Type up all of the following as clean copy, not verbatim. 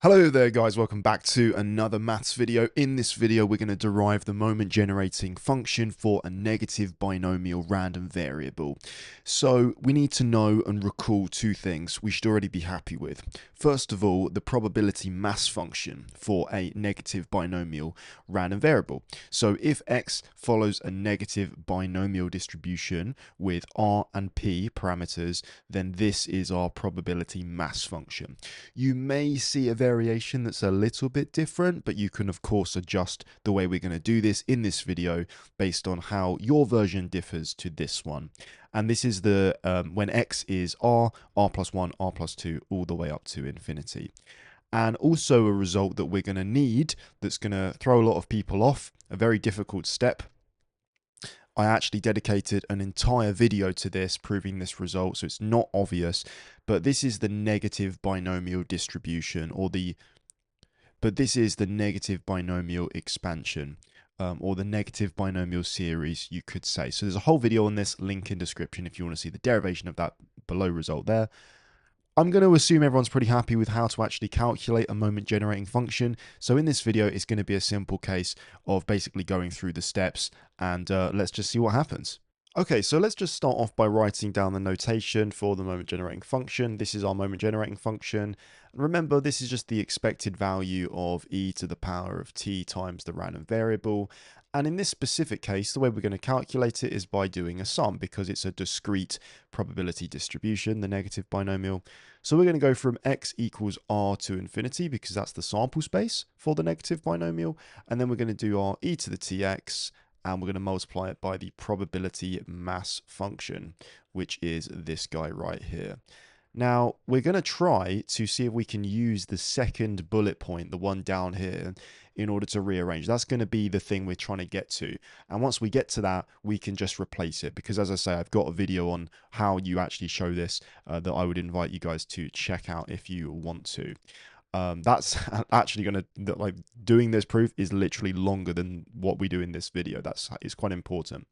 Hello there guys, welcome back to another maths video. In this video we're going to derive the moment generating function for a negative binomial random variable. So we need to know and recall two things we should already be happy with. First of all, the probability mass function for a negative binomial random variable. So if x follows a negative binomial distribution with r and p parameters, then this is our probability mass function. You may see a variation that's a little bit different, but you can of course adjust the way we're going to do this in this video based on how your version differs to this one. And this is the when x is r plus 1, r plus 2, all the way up to infinity. And also a result that we're going to need that's going to throw a lot of people off, a very difficult step. I actually dedicated an entire video to this, proving this result, so it's not obvious, but this is the negative binomial distribution, but this is the negative binomial expansion, or the negative binomial series, you could say. So there's a whole video on this, link in description if you want to see the derivation of that below result there. I'm going to assume everyone's pretty happy with how to actually calculate a moment generating function. So in this video, it's going to be a simple case of basically going through the steps, and let's just see what happens. Okay, so let's just start off by writing down the notation for the moment generating function. This is our moment generating function. And remember, this is just the expected value of e to the power of t times the random variable. And in this specific case, the way we're going to calculate it is by doing a sum, because it's a discrete probability distribution, the negative binomial. So we're going to go from x equals r to infinity, because that's the sample space for the negative binomial. And then we're going to do our e to the tx, and we're going to multiply it by the probability mass function, which is this guy right here. Now, we're going to try to see if we can use the second bullet point, the one down here, in order to rearrange. That's going to be the thing we're trying to get to. And once we get to that, we can just replace it. Because as I say, I've got a video on how you actually show this that I would invite you guys to check out if you want to. That's actually going to, like, doing this proof is literally longer than what we do in this video. It's quite important.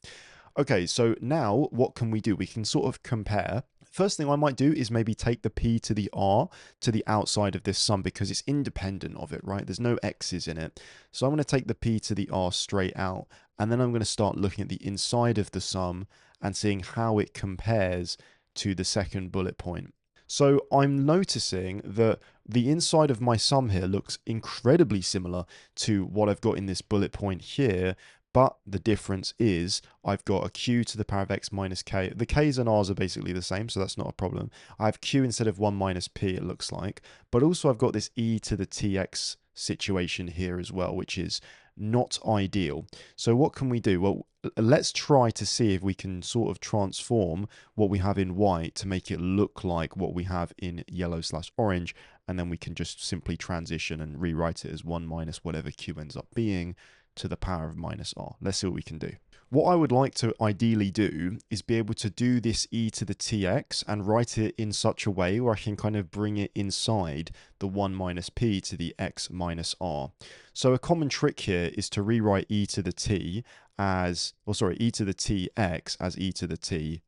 Okay, so now what can we do? We can sort of compare. First thing I might do is maybe take the p to the r to the outside of this sum, because it's independent of it, right? There's no x's in it. So I'm going to take the p to the r straight out, and then I'm going to start looking at the inside of the sum and seeing how it compares to the second bullet point. So I'm noticing that the inside of my sum here looks incredibly similar to what I've got in this bullet point here, but the difference is I've got a q to the power of x minus k. The k's and r's are basically the same, so that's not a problem. I have q instead of 1 minus p, it looks like. But also I've got this e to the tx situation here as well, which is not ideal. So what can we do? Well, let's try to see if we can sort of transform what we have in white to make it look like what we have in yellow/orange, and then we can just simply transition and rewrite it as 1 minus whatever q ends up being to the power of minus r. Let's see what we can do. What I would like to ideally do is be able to do this e to the tx and write it in such a way where I can kind of bring it inside the 1 minus p to the x minus r. So a common trick here is to rewrite e to the t as, or sorry, e to the tx as e to the t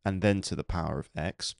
and then to the power of x.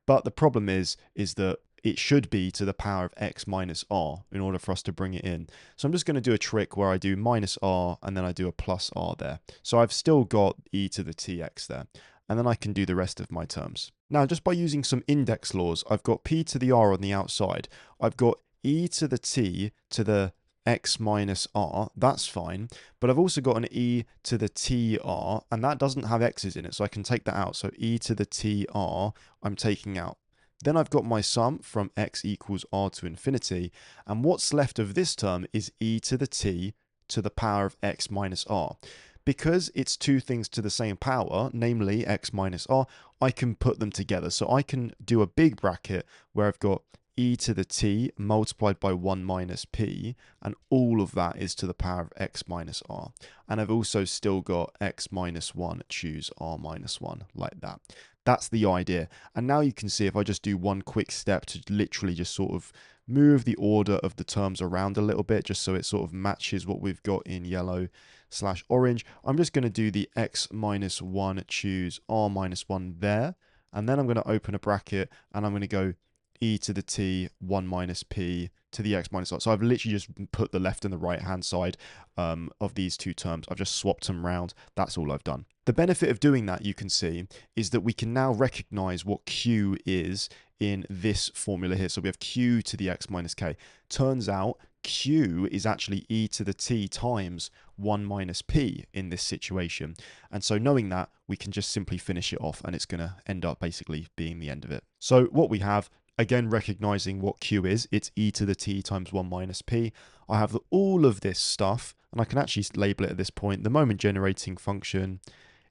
But the problem is that it should be to the power of x minus r in order for us to bring it in. So I'm just going to do a trick where I do minus r and then I do a plus r there. So I've still got e to the tx there. And then I can do the rest of my terms. Now, just by using some index laws, I've got p to the r on the outside. I've got e to the t to the x minus r, that's fine. But I've also got an e to the tr, and that doesn't have x's in it, so I can take that out. So e to the tr, I'm taking out. Then I've got my sum from x equals r to infinity, and what's left of this term is e to the t to the power of x minus r. Because it's two things to the same power, namely x minus r, I can put them together. So I can do a big bracket where I've got e to the t multiplied by 1 minus p, and all of that is to the power of x minus r. And I've also still got x minus 1 choose r minus 1, like that. That's the idea. And now you can see if I just do one quick step to literally just sort of move the order of the terms around a little bit, just so it sort of matches what we've got in yellow/orange. I'm just going to do the x minus 1 choose r minus 1 there. And then I'm going to open a bracket and I'm going to go e to the t 1 minus p to the x minus r. So I've literally just put the left and the right hand side of these two terms. I've just swapped them around. That's all I've done. The benefit of doing that, you can see, is that we can now recognize what q is in this formula here. So we have q to the x minus k. Turns out q is actually e to the t times 1 minus p in this situation. And so knowing that, we can just simply finish it off, and it's going to end up basically being the end of it. So what we have, again, recognizing what q is, it's e to the t times 1 minus p. I have all of this stuff, and I can actually label it at this point, the moment generating function.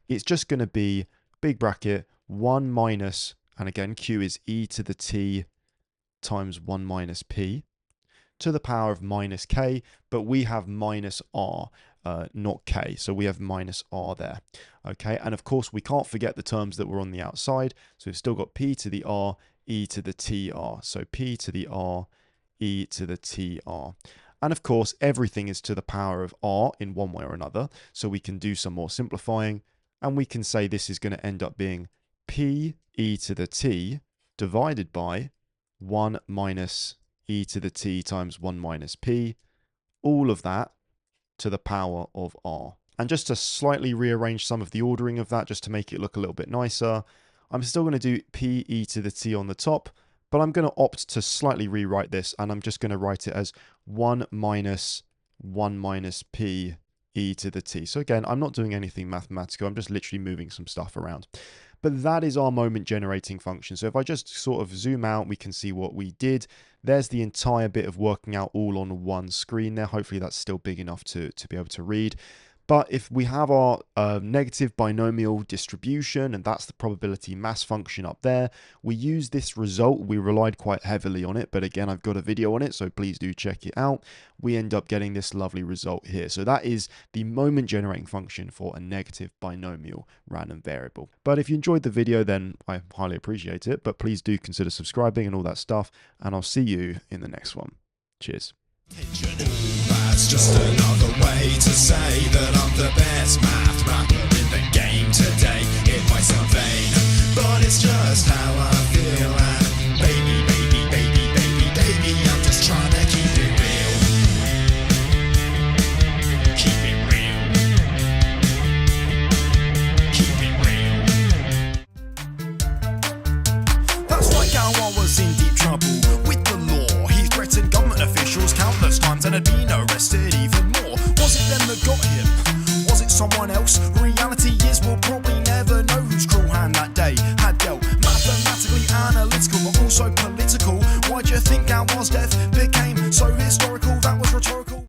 It's just going to be big bracket 1 minus, and again, q is e to the t times 1 minus p to the power of minus k, but we have minus r, not k, so we have minus r there. Okay, and of course we can't forget the terms that were on the outside, so we've still got p to the r, e to the tr, so p to the r, e to the tr. And of course everything is to the power of r in one way or another, so we can do some more simplifying, and we can say this is going to end up being p e to the t divided by 1 minus e to the t times 1 minus p, all of that to the power of r. And just to slightly rearrange some of the ordering of that, just to make it look a little bit nicer, I'm still going to do p e to the t on the top, but I'm going to opt to slightly rewrite this, and I'm just going to write it as 1 minus p e to the t. So again, I'm not doing anything mathematical, I'm just literally moving some stuff around. But that is our moment generating function. So if I just sort of zoom out, we can see what we did. There's the entire bit of working out all on one screen there. Hopefully that's still big enough to be able to read. But if we have our negative binomial distribution, and that's the probability mass function up there, we use this result. We relied quite heavily on it, but again, I've got a video on it, so please do check it out. We end up getting this lovely result here. So that is the moment generating function for a negative binomial random variable. But if you enjoyed the video, then I highly appreciate it. But please do consider subscribing and all that stuff, and I'll see you in the next one. Cheers. That's just another way to say that I'm the best math rapper in the game today. It might sound vain, but it's just how I feel.